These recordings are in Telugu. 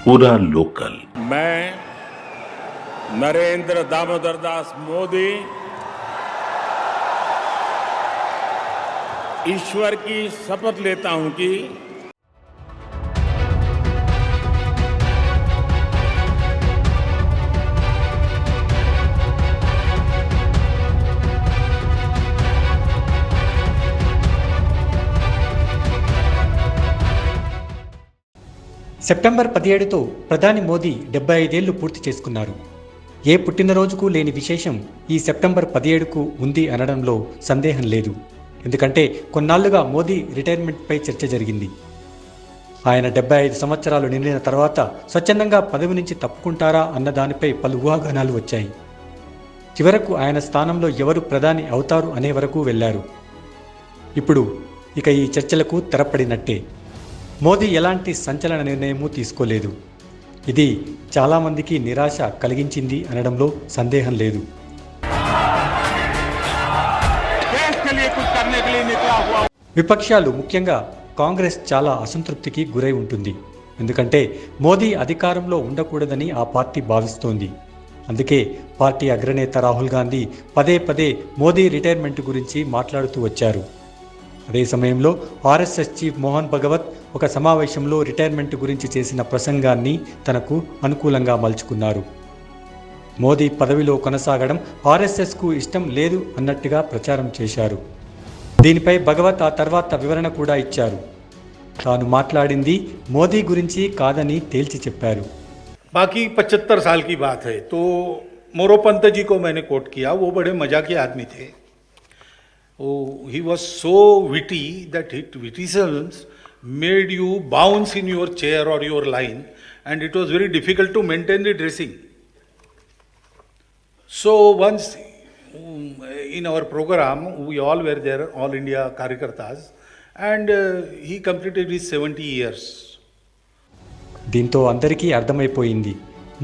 पूरा लोकल। मैं नरेंद्र दामोदर दास मोदी ईश्वर की शपथ लेता हूं कि సెప్టెంబర్ 17తో ప్రధాని మోదీ 75 ఏళ్లు పూర్తి చేసుకున్నారు. ఏ పుట్టినరోజుకు లేని విశేషం ఈ సెప్టెంబర్ 17కు ఉంది అనడంలో సందేహం లేదు. ఎందుకంటే కొన్నాళ్లుగా మోదీ రిటైర్మెంట్పై చర్చ జరిగింది. ఆయన 75 సంవత్సరాలు నిండిన తర్వాత స్వచ్ఛందంగా పదవి నుంచి తప్పుకుంటారా అన్న దానిపై పలు ఊహాగానాలు వచ్చాయి. చివరకు ఆయన స్థానంలో ఎవరు ప్రధాని అవుతారు అనే వరకు వెళ్లారు. ఇప్పుడు ఈ చర్చలకు తెరపడినట్టే. మోదీ ఎలాంటి సంచలన నిర్ణయమూ తీసుకోలేదు. ఇది చాలామందికి నిరాశ కలిగించింది అనడంలో సందేహం లేదు. విపక్షాలు, ముఖ్యంగా కాంగ్రెస్ చాలా అసంతృప్తికి గురై ఉంటుంది. ఎందుకంటే మోదీ అధికారంలో ఉండకూడదని ఆ పార్టీ భావిస్తోంది. అందుకే పార్టీ అగ్రనేత రాహుల్ గాంధీ పదే పదే మోదీ రిటైర్మెంట్ గురించి మాట్లాడుతూ వచ్చారు. అదే సమయంలో ఆర్ఎస్ఎస్ చీఫ్ మోహన్ భగవత్ ఒక సమావేశంలో రిటైర్మెంట్ గురించి చేసిన ప్రసంగాన్ని తనకు అనుకూలంగా మలుచుకున్నారు. మోదీ పదవిలో కొనసాగడం ఆర్ఎస్ఎస్కు ఇష్టం లేదు అన్నట్టుగా ప్రచారం చేశారు. దీనిపై భగవత్ ఆ తర్వాత వివరణ కూడా ఇచ్చారు. తాను మాట్లాడింది మోదీ గురించి కాదని తేల్చి చెప్పారు. बाकी 75 साल की बात है तो मोरोपंत जी को मैंने कोट किया. वो बड़े मजाकी आदमी थे. He was so witty that his witticisms made you bounce in your chair or your line, and it was very difficult to maintain the dressing. So once in our program, we all were there, all India Karyakartas, and he completed his 70 years. దీంతో అందరికీ అర్థమైపోయింది,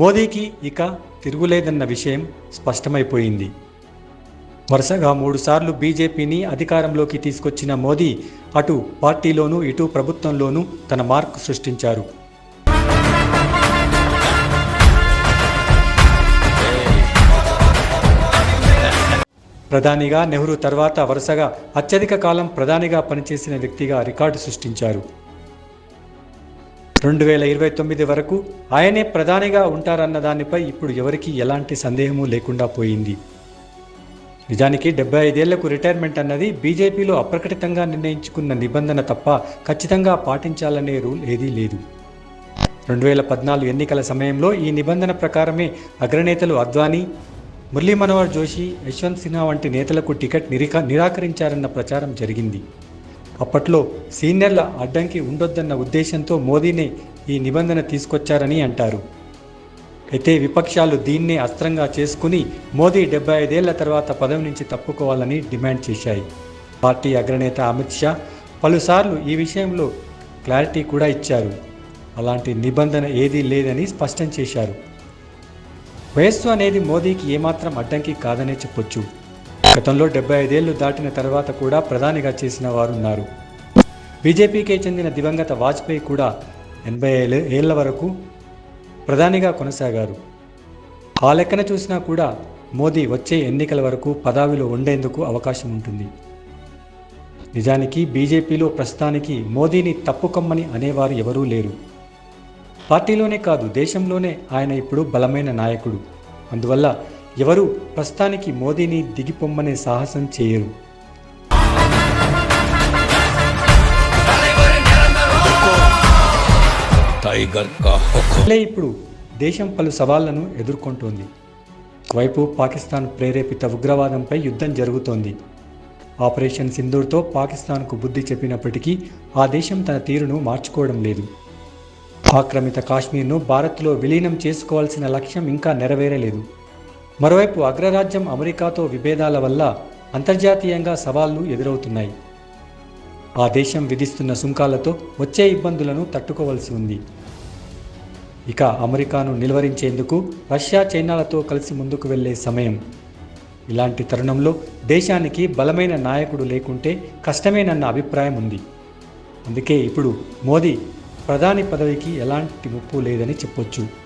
మోదీకి ఇక తిరుగులేదన్న విషయం స్పష్టమైపోయింది. వరుసగా 3 సార్లు బీజేపీని అధికారంలోకి తీసుకొచ్చిన మోదీ అటు పార్టీలోనూ ఇటు ప్రభుత్వంలోనూ తన మార్కు సృష్టించారు. ప్రధానిగా నెహ్రూ తర్వాత వరుసగా అత్యధిక కాలం ప్రధానిగా పనిచేసిన వ్యక్తిగా రికార్డు సృష్టించారు. 2029 వరకు ఆయనే ప్రధానిగా ఉంటారన్న దానిపై ఇప్పుడు ఎవరికీ ఎలాంటి సందేహమూ లేకుండా పోయింది. నిజానికి 75 ఏళ్లకు రిటైర్మెంట్ అన్నది బీజేపీలో అప్రకటితంగా నిర్ణయించుకున్న నిబంధన తప్ప ఖచ్చితంగా పాటించాలనే రూల్ ఏదీ లేదు. 2014 ఎన్నికల సమయంలో ఈ నిబంధన ప్రకారమే అగ్రనేతలు అద్వానీ, మురళీ మనోహర్ జోషి, యశ్వంత్ సిన్హా వంటి నేతలకు టికెట్ నిరాకరించారన్న ప్రచారం జరిగింది. అప్పట్లో సీనియర్ల అడ్డంకి ఉండొద్దన్న ఉద్దేశంతో మోదీనే ఈ నిబంధన తీసుకొచ్చారని అంటారు. అయితే విపక్షాలు దీన్నే అస్త్రంగా చేసుకుని మోదీ 75 ఏళ్ల తర్వాత పదవి నుంచి తప్పుకోవాలని డిమాండ్ చేశాయి. పార్టీ అగ్రనేత అమిత్ షా పలుసార్లు ఈ విషయంలో క్లారిటీ కూడా ఇచ్చారు. అలాంటి నిబంధన ఏదీ లేదని స్పష్టం చేశారు. వయస్సు అనేది మోదీకి ఏమాత్రం అడ్డంకి కాదనే చెప్పొచ్చు. గతంలో 75 ఏళ్లు దాటిన తర్వాత కూడా ప్రధానిగా చేసిన వారున్నారు. బీజేపీకే చెందిన దివంగత వాజ్పేయి కూడా 80 ఏళ్ల వరకు ప్రధానిగా కొనసాగారు. ఆ లెక్కన చూసినా కూడా మోదీ వచ్చే ఎన్నికల వరకు పదవిలో ఉండేందుకు అవకాశం ఉంటుంది. నిజానికి బీజేపీలో ప్రస్తుతానికి మోదీని తప్పుకొమ్మని అనేవారు ఎవరూ లేరు. పార్టీలోనే కాదు, దేశంలోనే ఆయన ఇప్పుడు బలమైన నాయకుడు. అందువల్ల ఎవరు ప్రస్తుతానికి మోదీని దిగిపొమ్మనే సాహసం చేయరు. ఇప్పుడు దేశం పలు సవాళ్లను ఎదుర్కొంటోంది. ఒకవైపు పాకిస్తాన్ ప్రేరేపిత ఉగ్రవాదంపై యుద్ధం జరుగుతోంది. ఆపరేషన్ సింధూర్తో పాకిస్తాన్కు బుద్ధి చెప్పినప్పటికీ ఆ దేశం తన తీరును మార్చుకోవడం లేదు. ఆక్రమిత కాశ్మీర్ను భారత్లో విలీనం చేసుకోవాల్సిన లక్ష్యం ఇంకా నెరవేరలేదు. మరోవైపు అగ్రరాజ్యం అమెరికాతో విభేదాల వల్ల అంతర్జాతీయంగా సవాళ్లు ఎదురవుతున్నాయి. ఆ దేశం విధిస్తున్న సుంకాలతో వచ్చే ఇబ్బందులను తట్టుకోవాల్సి ఉంది. ఇక అమెరికాను నిలువరించేందుకు రష్యా, చైనాలతో కలిసి ముందుకు వెళ్లే సమయం. ఇలాంటి తరుణంలో దేశానికి బలమైన నాయకుడు లేకుంటే కష్టమేనన్న అభిప్రాయం ఉంది. అందుకే ఇప్పుడు మోదీ ప్రధాని పదవికి ఎలాంటి ముప్పు లేదని చెప్పొచ్చు.